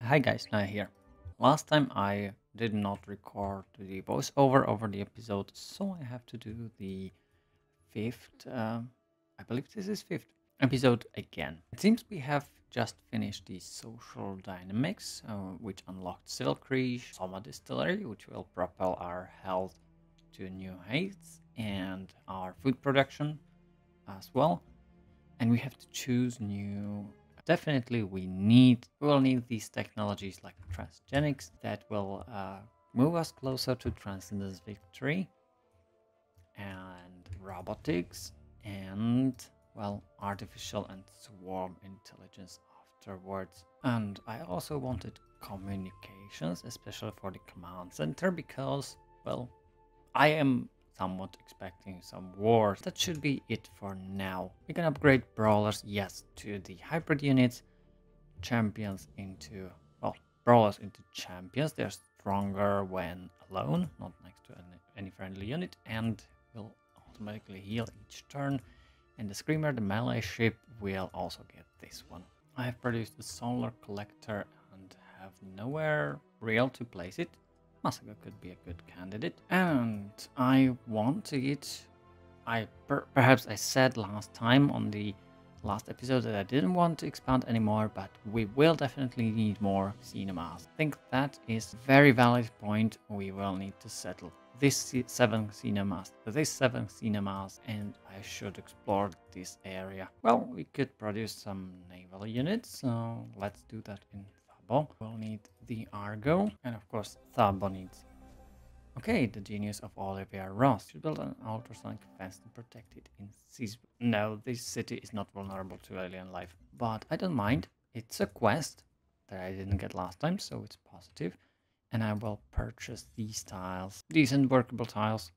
Hi guys, Naya here. Last time I did not record the voiceover over the episode, so I have to do the fifth, I believe this is fifth episode again. It seems we have just finished the social dynamics, which unlocked Silkreach, Soma Distillery, which will propel our health to new heights, and our food production as well. And we have to choose new. Definitely, we will need these technologies like transgenics that will move us closer to transcendence victory, and robotics, and well, artificial and swarm intelligence afterwards. And I also wanted communications, especially for the command center, because well, I am somewhat expecting some wars. That should be it for now. We can upgrade brawlers, yes, to the hybrid units, champions into, well, brawlers into champions. They're stronger when alone, not next to any friendly unit, and will automatically heal each turn. And the screamer, the melee ship, will also get this one. I have produced a solar collector and have nowhere real to place it. Masago could be a good candidate, and I wanted. Perhaps I said last time on the last episode that I didn't want to expand anymore, but we will definitely need more cinemas. I think that is a very valid point. We will need to settle this seven cinemas, and I should explore this area. Well, we could produce some naval units, so let's do that in Thabo. We'll need the Argo, and of course Thabo needs. Okay, the genius of Olivia Ross should build an ultrasonic fence to protect it in seas. No, this city is not vulnerable to alien life, but I don't mind. It's a quest that I didn't get last time, so it's positive. And I will purchase these tiles. Decent workable tiles.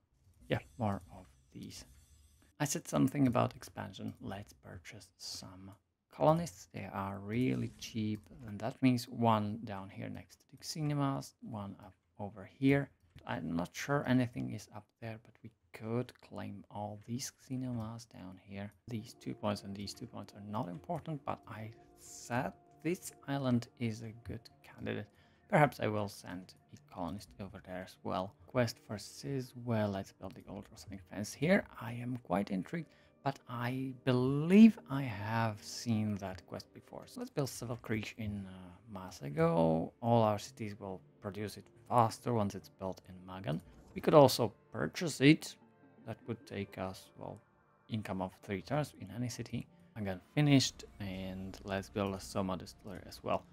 Yeah, more of these. I said something about expansion. Let's purchase some colonists. They are really cheap, and that means one down here next to the cinemas, one up over here. I'm not sure anything is up there, but we could claim all these cinemas down here. These 2 points and these 2 points are not important, but I said this island is a good candidate. Perhaps I will send a colonist over there as well. Quest for Sis. Well, let's build the ultrasonic fence here. I am quite intrigued, but I believe I have seen that quest before. So let's build Civil Creech in Masago. All our cities will produce it faster once it's built in Magan. We could also purchase it. That would take us, well, income of 3 turns in any city. Magan finished, and let's build a Soma Distillery as well.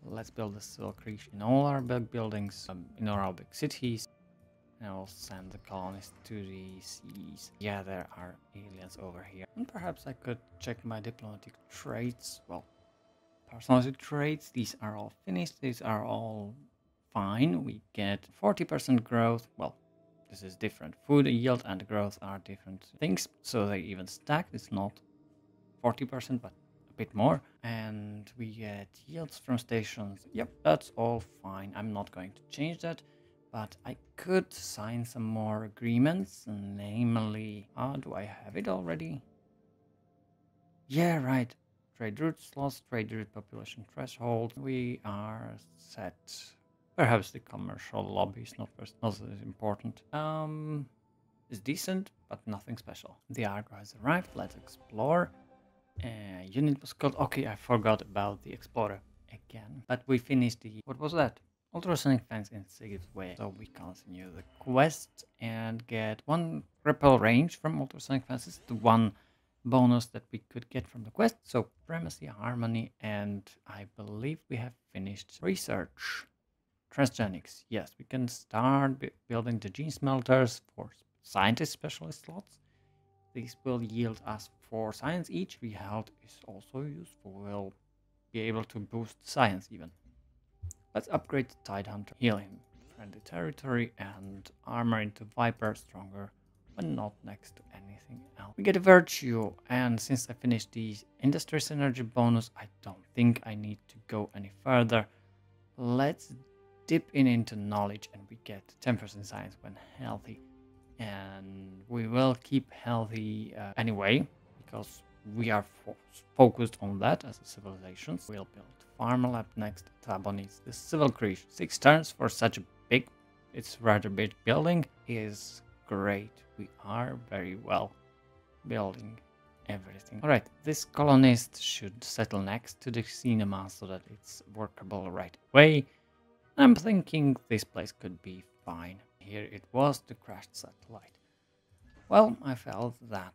Let's build a Civil Creech in all our big buildings, in all our big cities. And I'll send the colonists to the seas. Yeah, there are aliens over here. And perhaps I could check my diplomatic traits. Well, personality traits. These are all finished. These are all fine. We get 40% growth. Well, this is different. Food yield and growth are different things. So they even stack. It's not 40%, but a bit more. And we get yields from stations. Yep, that's all fine. I'm not going to change that. But I could sign some more agreements, namely, do I have it already? Yeah, right. Trade route slots, trade route population threshold. We are set. Perhaps the commercial lobby is not as important. It's decent, but nothing special. The Argo has arrived. Let's explore. Unit was called. Okay, I forgot about the Explorer again. But we finished the. What was that? Ultrasonic fence in Sigurd's way. So we continue the quest and get 1 repel range from ultrasonic fences, the 1 bonus that we could get from the quest. So primacy, harmony, and I believe we have finished research. Transgenics. Yes, we can start building the gene smelters for scientist specialist slots. These will yield us 4 science each. The health is also useful. We'll be able to boost science even. Let's upgrade the Tidehunter, heal him, friendly territory, and armor into Viper, stronger when not next to anything else. We get a virtue, and since I finished the industry synergy bonus, I don't think I need to go any further. Let's dip into knowledge, and we get 10% science when healthy. And we will keep healthy anyway, because we are focused on that as a civilization. We'll build farmer lab next. Tabo needs the civil creche. 6 turns for such a big, it's rather big building is great. We are very well building everything. Alright, this colonist should settle next to the cinema so that it's workable right away. I'm thinking this place could be fine. Here it was, the crashed satellite. Well, I felt that.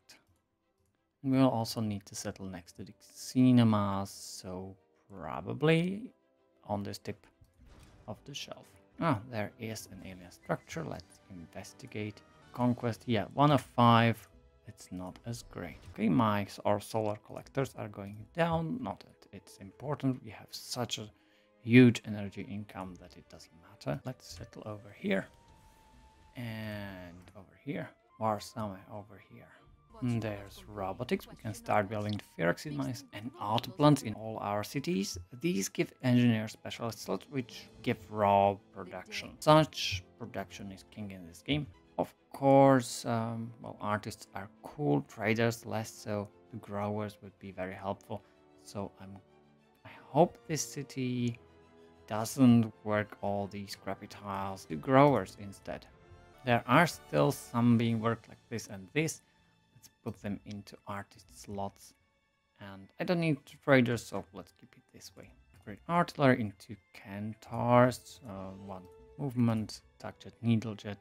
We'll also need to settle next to the cinemas, so probably on this tip of the shelf. Ah, there is an alien structure. Let's investigate. Conquest, yeah, 1 of 5. It's not as great. Okay, my or solar collectors are going down. Not that it's important. We have such a huge energy income that it doesn't matter. Let's settle over here. And over here. Or somewhere over here. There's robotics. We can start building the Phyrexian mines and autoplants in all our cities. These give engineer specialist slots which give raw production. Such production is king in this game. Of course, well, artists are cool, traders less so. The growers would be very helpful. So I hope this city doesn't work all these crappy tiles. The growers instead. There are still some being worked like this and this. Let's put them into artist slots. And I don't need traders, so let's keep it this way. Upgrade artillery into centaurs. 1 movement, tugjet, needlejet.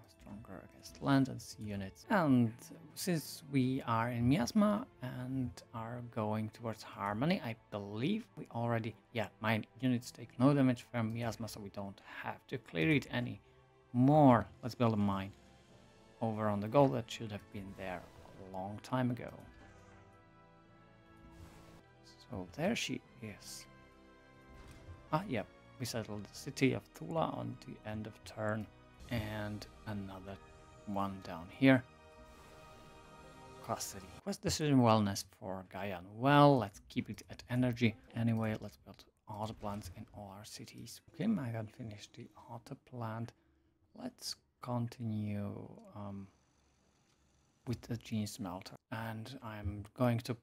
Stronger against land and sea units. And since we are in Miasma and are going towards Harmony, I believe we already... Yeah, my units take no damage from Miasma, so we don't have to clear it any more. Let's build a mine over on the gold that should have been there a long time ago. So there she is. Ah, yep. We settled the city of Tula on the end of turn. And another one down here. Custody. Quest decision wellness for Gaian. Well, let's keep it at energy. Anyway, let's build auto plants in all our cities. Okay, I can finish the auto plant. Let's continue with the gene smelter. And I'm going to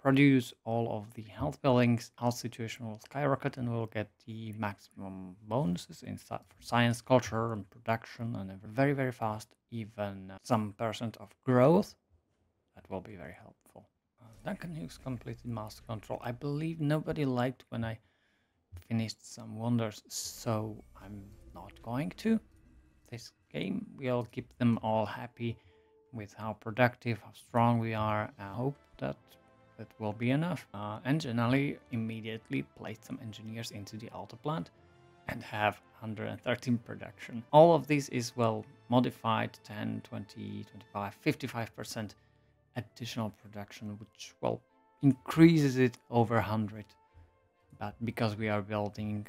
produce all of the health buildings. Health situation will skyrocket and we'll get the maximum bonuses in for science, culture, and production, and very, very fast. Even some percent of growth. That will be very helpful. Duncan Hughes completed master control. I believe nobody liked when I finished some wonders, so I'm not going to. This game will keep them all happy with how productive, how strong we are. I hope that will be enough. And generally immediately place some engineers into the auto plant and have 113 production. All of this is well modified, 10, 20, 25, 55% additional production, which well increases it over 100. But because we are building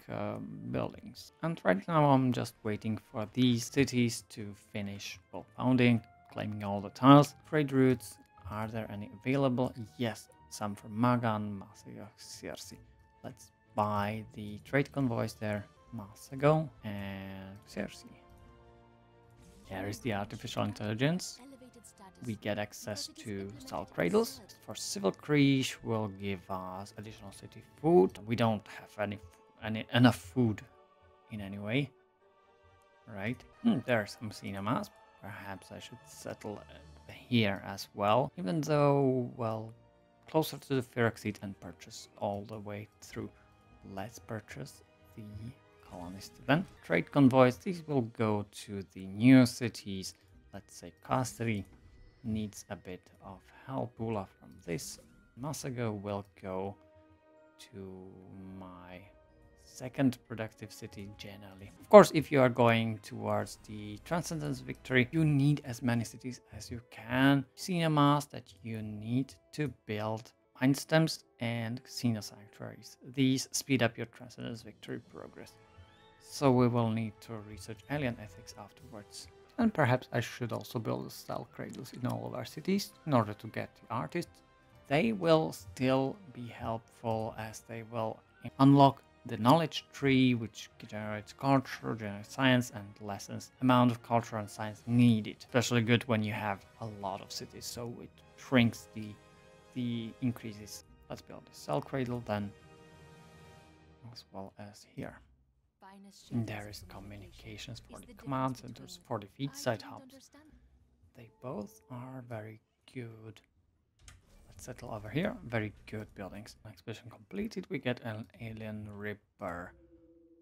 buildings. And right now I'm just waiting for these cities to finish well founding, claiming all the tiles. Trade routes, are there any available? Yes, some from Magan, Masago, Circe. Let's buy the trade convoys there. Masago and Circe. Here is the artificial intelligence. We get access to salt cradles. For civil creche will give us additional city food. We don't have enough food in any way. Right? There are some cinemas. Perhaps I should settle here as well. Even though, well, closer to the Phyrexian and purchase all the way through. Let's purchase the colonists then. Trade convoys, these will go to the new cities. Let's say Castri needs a bit of help. Pula from this. Masago will go to my second productive city generally. Of course, if you are going towards the Transcendence Victory, you need as many cities as you can. Cinemas that you need to build mind stems and casino sanctuaries. These speed up your Transcendence Victory progress. So we will need to research alien ethics afterwards. And perhaps I should also build cell cradles in all of our cities in order to get the artists. They will still be helpful as they will unlock the knowledge tree, which generates culture, generates science, and lessens the amount of culture and science needed. Especially good when you have a lot of cities, so it shrinks the increases. Let's build the cell cradle then, as well as here. And there is communications for the command centers for the feed site hubs. They both are very good. Let's settle over here. Very good buildings. Expansion completed. We get an alien Reaper.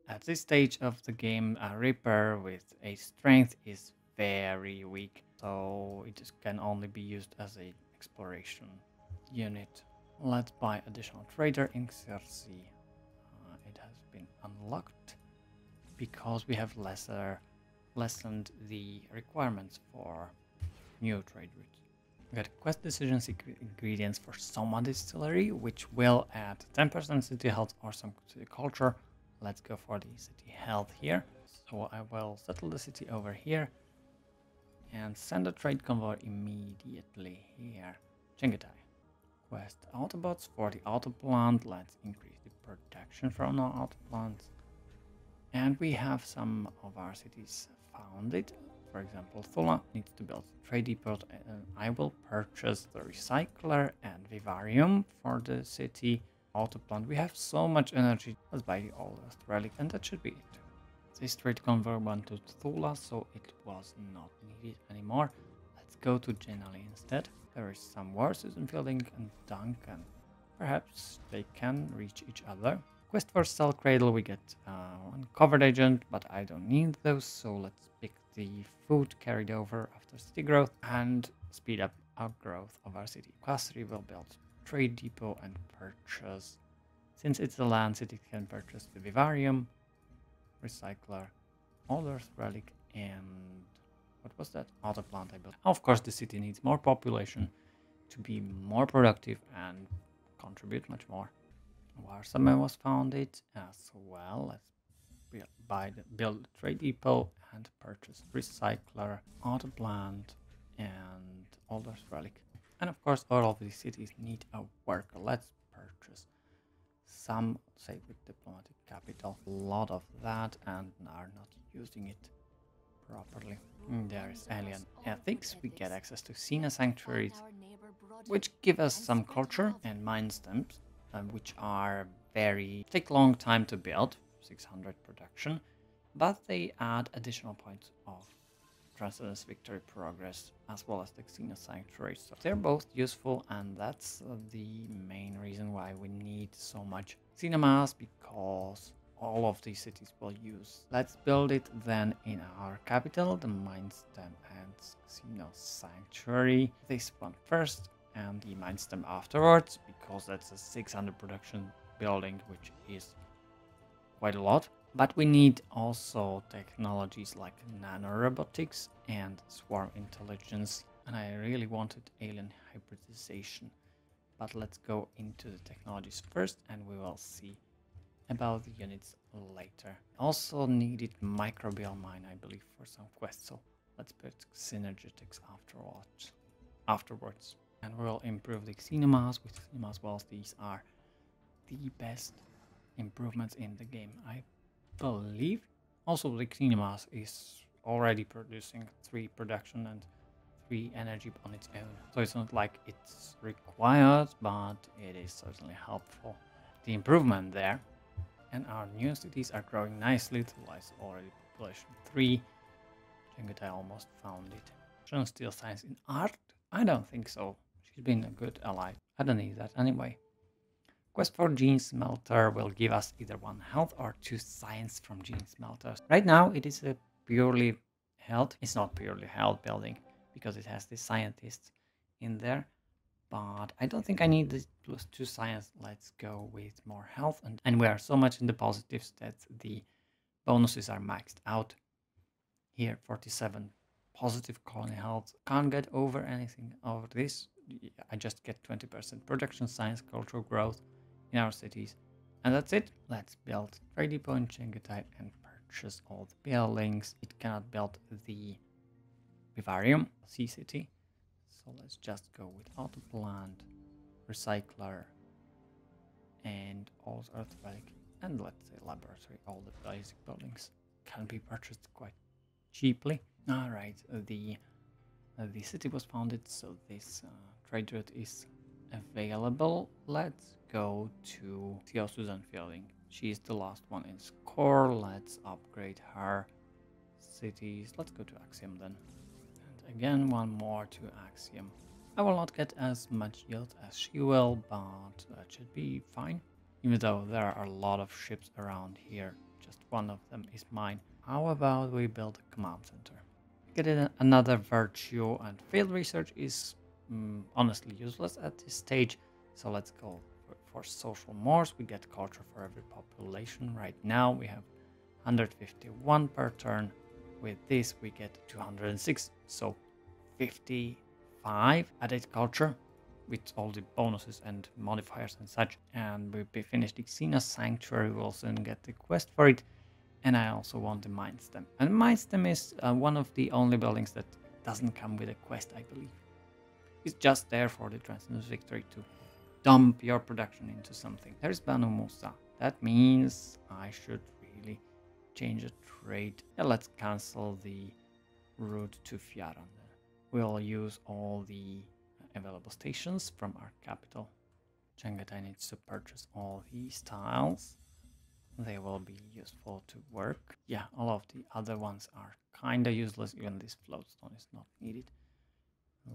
At this stage of the game, a Reaper with a strength is very weak, so it can only be used as an exploration unit. Let's buy additional trader in Xerxes. It has been unlocked because we have lessened the requirements for new trade routes. We got quest decisions ingredients for Soma Distillery, which will add 10% city health or some city culture. Let's go for the city health here. So I will settle the city over here and send a trade convoy immediately here. Chengetai. Quest Autobots for the auto plant. Let's increase the production from our auto plants. And we have some of our cities founded. For example, Thula needs to build a trade depot, and I will purchase the recycler and vivarium for the city auto plant. We have so much energy. Let's buy the oldest relic, and that should be it. This trade convert went to Thula, so it was not needed anymore. Let's go to Genali instead. There is some horses in Fielding and Duncan. Perhaps they can reach each other. Quest for Cell Cradle, we get one covered agent, but I don't need those, so let's pick the food carried over after city growth and speed up our growth of our city. Class 3 will build trade depot and purchase. Since it's a land city, it can purchase the vivarium, recycler, Alder's relic, and what was that? Auto plant I built. Of course, the city needs more population to be more productive and contribute much more. Warsame was founded as well. Let's build a trade depot and purchase recycler, auto plant, and Alder's relic. And of course, all of these cities need a worker. Let's purchase some, say, with diplomatic capital. A lot of that, and are not using it properly. There is alien ethics. We get access to Sina sanctuaries, which give us some culture and mind stamps, which are take long time to build, 600 production, but they add additional points of Transcendence Victory progress, as well as the Xena Sanctuary. So they're both useful, and that's the main reason why we need so much Cinemas, because all of these cities will use. Let's build it then in our capital, the Mindstem and Xeno Sanctuary. This one first, and the Mindstem afterwards, because that's a 600 production building, which is quite a lot. But we need also technologies like nanorobotics and swarm intelligence, and I really wanted alien hybridization. But let's go into the technologies first, and we will see about the units later. Also needed microbial mine, I believe, for some quests, so let's put synergetics afterwards. And we'll improve the Xenomas with Xenomas Wells. These are the best improvements in the game, I believe. Also, the Xenomas is already producing 3 production and 3 energy on its own. So it's not like it's required, but it is certainly helpful. The improvement there. And our new cities are growing nicely. Tula is already population 3. Chengetai almost found it. Shouldn't steal science in art? I don't think so. She's been a good ally. I don't need that anyway. Quest for Gene Smelter will give us either 1 health or 2 science from Gene Smelters. Right now it is a purely health. It's not purely health building because it has the scientists in there. But I don't think I need the +2 science. Let's go with more health. And we are so much in the positives that the bonuses are maxed out. Here, 47 positive colony health. Can't get over anything over this. I just get 20% production science, cultural growth in our cities. And that's it. Let's build trade depot in Chengetai and purchase all the buildings. It cannot build the vivarium, sea city. So let's just go with auto plant, recycler, and all earth relic, and let's say laboratory. All the basic buildings can be purchased quite cheaply. All right, the city was founded, so this trade route is available. Let's go to Theo Susan Fielding. She's the last one in score. Let's upgrade her cities. Let's go to Axiom then. And again, one more to Axiom. I will not get as much yield as she will, but that should be fine. Even though there are a lot of ships around here, just one of them is mine. How about we build a command center? Get in another virtue, and field research is honestly useless at this stage. So let's go for social mores. We get culture for every population. Right now we have 151 per turn. With this we get 206, so 55 added culture with all the bonuses and modifiers and such. And we finished the Xena Sanctuary. We'll soon get the quest for it. And I also want the Mind Stem. And Mind Stem is one of the only buildings that doesn't come with a quest, I believe. It's just there for the Transcendence Victory to dump your production into something. There's Banu Musa. That means I should really change the trade. Yeah, let's cancel the route to Fjaran. We'll use all the available stations from our capital. Chengetai needs to purchase all these tiles. They will be useful to work. Yeah, all of the other ones are kinda useless. Even this floatstone is not needed.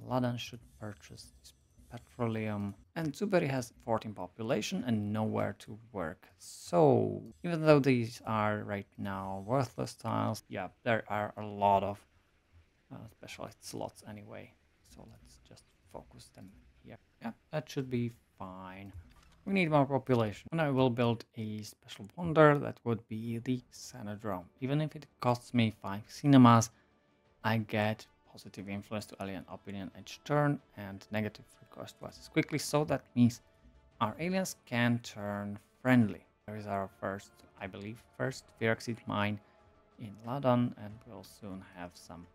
Ladan should purchase this petroleum. And Zuberi has 14 population and nowhere to work. So, even though these are right now worthless tiles, yeah, there are a lot of specialized slots anyway. So let's just focus them here. Yeah, that should be fine. We need more population. And I will build a special wonder that would be the Xenodrome. Even if it costs me 5 cinemas, I get positive influence to alien opinion each turn and negative request twice quickly. So that means our aliens can turn friendly. There is our first, I believe, first Viraxid mine in Ladon, and we'll soon have some.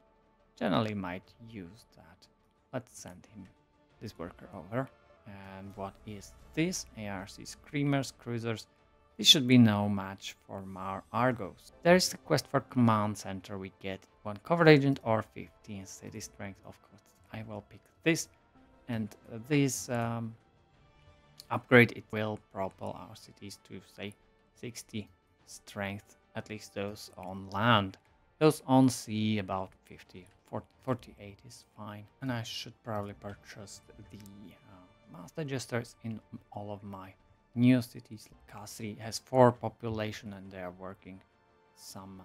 Generally might use that. Let's send him this worker over. And what is this? ARC Screamers, Cruisers. This should be no match for our Argos. There is a quest for Command Center. We get 1 covered agent or 15 city strength. Of course, I will pick this. And this upgrade, it will propel our cities to, say, 60 strength. At least those on land. Those on sea, about 50. 48 is fine. And I should probably purchase the Master Jesters in all of my new cities. Kasri has 4 population and they are working some...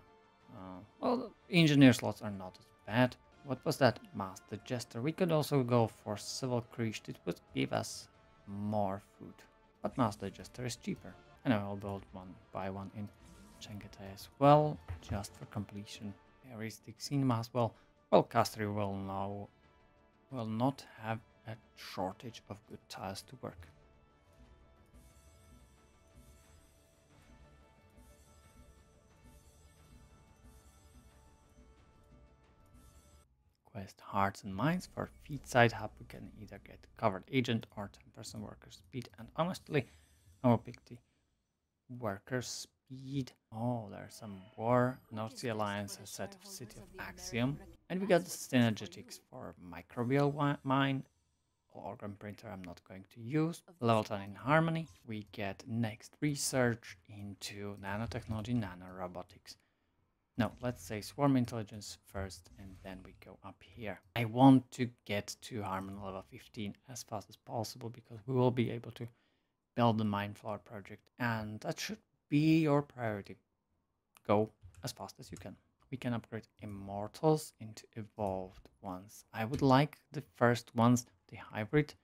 well, engineer slots are not as bad. What was that? Master Jester. We could also go for Civil Krish. It would give us more food. But Master Jester is cheaper. And I will build one, buy one in Chengetai as well, just for completion. There is the Xenma as well. Well, Castri will not have a shortage of good tiles to work. Quest Hearts and Minds for Feed Side Hub. We can either get Covered Agent or 10% Worker Speed. And honestly, I will pick the Worker Speed. Oh, there's some war. North Sea Alliance has set of City of Axiom. And we got the Synergetics for Microbial Mine. Organ Printer I'm not going to use. Level 10 in Harmony. We get next research into nanotechnology, nanorobotics. No, let's say Swarm Intelligence first and then we go up here. I want to get to Harmony level 15 as fast as possible because we will be able to build the Mine Floor project. And that should be your priority. Go as fast as you can. We can upgrade Immortals into Evolved ones. I would like the first ones, the hybrid.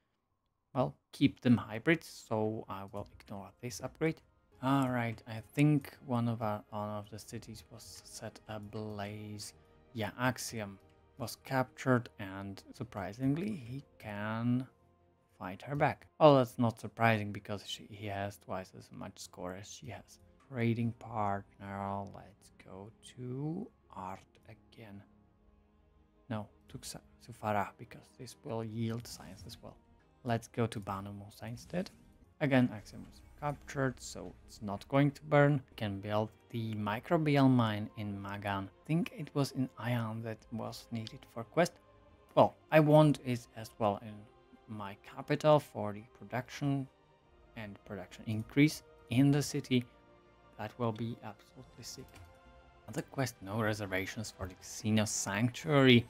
Well, keep them hybrids, so I will ignore this upgrade. Alright, I think one of the cities was set ablaze. Yeah, Axiom was captured and surprisingly he can fight her back. Oh, that's not surprising because he has twice as much score as she has. Trading partner, let's go to Art again. No, to Farah because this will yield science as well. Let's go to Banu Musa instead. Again, Axiom was captured, so it's not going to burn. We can build the microbial mine in Magan. I think it was in Ion that was needed for quest. Well, I want it as well in my capital for the production and production increase in the city. That will be absolutely sick. Another quest, no reservations for the Casino Sanctuary.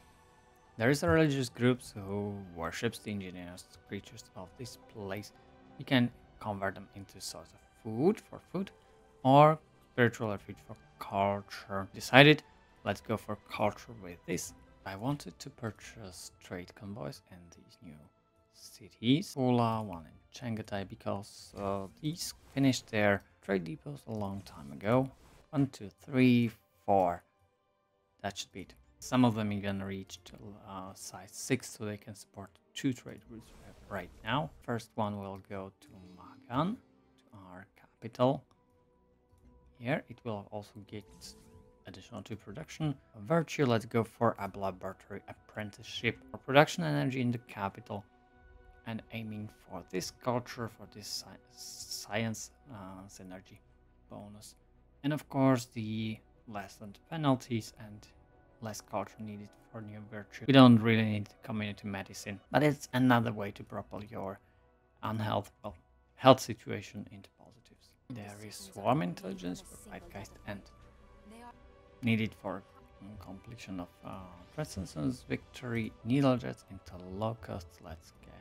There is a religious group who worships the indigenous creatures of this place. You can convert them into source of food for food or spiritual refuge for culture. Decided, let's go for culture with this. I wanted to purchase trade convoys in these new cities. Ula, one in Changatai, because these finished their trade depots a long time ago. 1, 2, 3, 4. That should be it. Some of them even reached size 6, so they can support 2 trade routes right now. First one will go to Magan, to our capital. Here it will also get additional 2 production. Virtue, let's go for a laboratory apprenticeship for production energy in the capital. And aiming for this culture, for this science synergy bonus. And of course the lessened penalties and less culture needed for new virtue. We don't really need community medicine, but it's another way to propel your health situation into positives. There is swarm intelligence for Fightgeist and needed for completion of Presence Victory, Needle Jets into Locusts. Let's get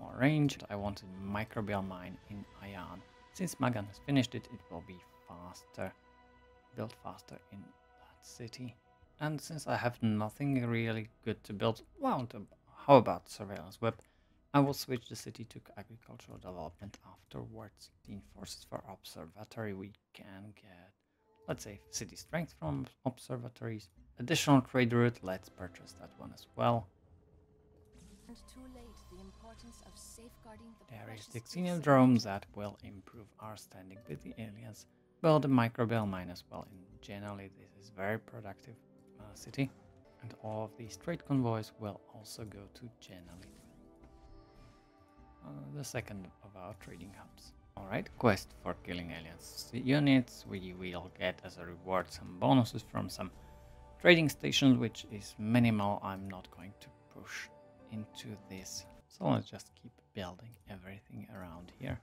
more range. I wanted Microbial Mine in Ion. Since Magan has finished it, it will be faster, built faster in that city. And since I have nothing really good to build, well, how about Surveillance Web? I will switch the city to agricultural development afterwards. The forces for observatory, we can get, let's say, city strength from observatories. Additional trade route, let's purchase that one as well. There is the Xenodrome that will improve our standing with the aliens. Well, the Microbial Mine as well. And generally, this is very productive city. And all of these trade convoys will also go to Genali, the second of our trading hubs. Alright, quest for killing aliens units. We will get as a reward some bonuses from some trading stations, which is minimal. I'm not going to push into this. So let's just keep building everything around here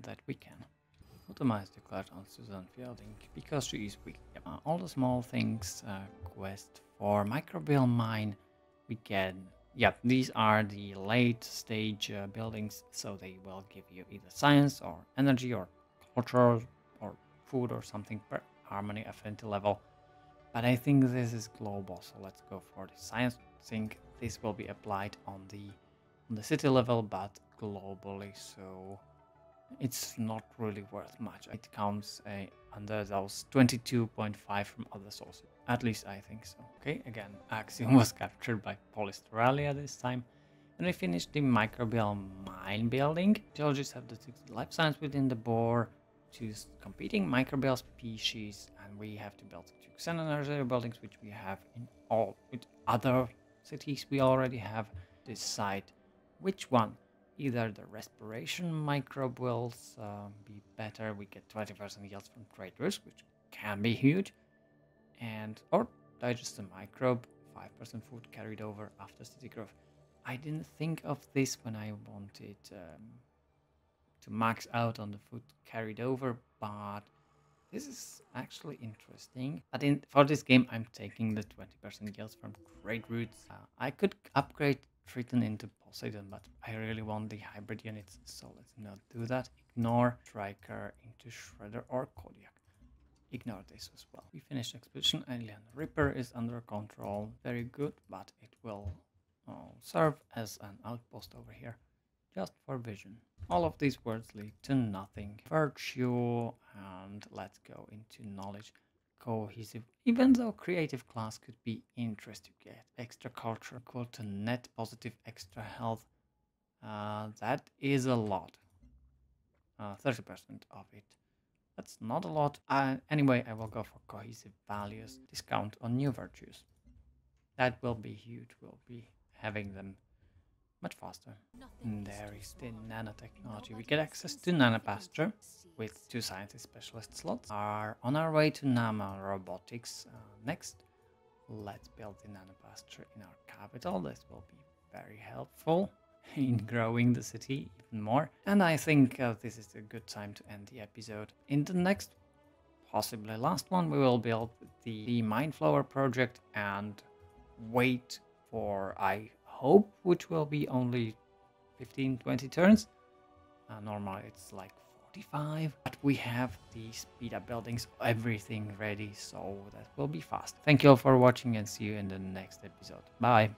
that we can. Automize declared on Susan Fielding because she is weak. All the small things, quest for Microbial Mine, we can. These are the late stage buildings, so they will give you either science or energy or culture or food or something per harmony affinity level. But I think this is global, so let's go for the science. I think this will be applied on the city level, but globally, so it's not really worth much. It comes under those 22.5 from other sources. At least I think so. Okay, again, Axiom was captured by Polysteralia this time. And we finished the Microbial Mine building. Geologists have detected life signs within the bore, choose competing microbial species, and we have to build 2 xenonergy buildings, which we have in all with other cities. We already have decide which one. Either the respiration microbe will be better, we get 20% yields from trade risk, which can be huge, and or digestive microbe, 5% food carried over after city growth. I didn't think of this when I wanted to max out on the food carried over, but this is actually interesting. But for this game, I'm taking the 20% yields from trade routes. I could upgrade Triton into Poseidon, but I really want the hybrid units, so let's not do that. Ignore Striker into Shredder or Kodiak. Ignore this as well. We finished Expedition. Alien Ripper is under control. Very good, but it will serve as an outpost over here, just for vision. All of these words lead to nothing. Virtue, and let's go into knowledge. Cohesive. Even though creative class could be interesting, to get extra culture equal to net positive extra health. That is a lot. 30% of it. That's not a lot. Anyway, I will go for cohesive values. Discount on new virtues. That will be huge. We'll be having them much faster. And there is the nanotechnology. We get access to nanopasture with 2 scientist specialist slots. Are on our way to nanorobotics next. Let's build the nanopasture in our capital. This will be very helpful in growing the city even more. And I think this is a good time to end the episode. In the next, possibly last one, we will build the Mindflower project and wait for, I hope, which will be only 15-20 turns. Normally it's like 45, but we have the speed up buildings, everything ready, so that will be fast. Thank you all for watching and see you in the next episode. Bye.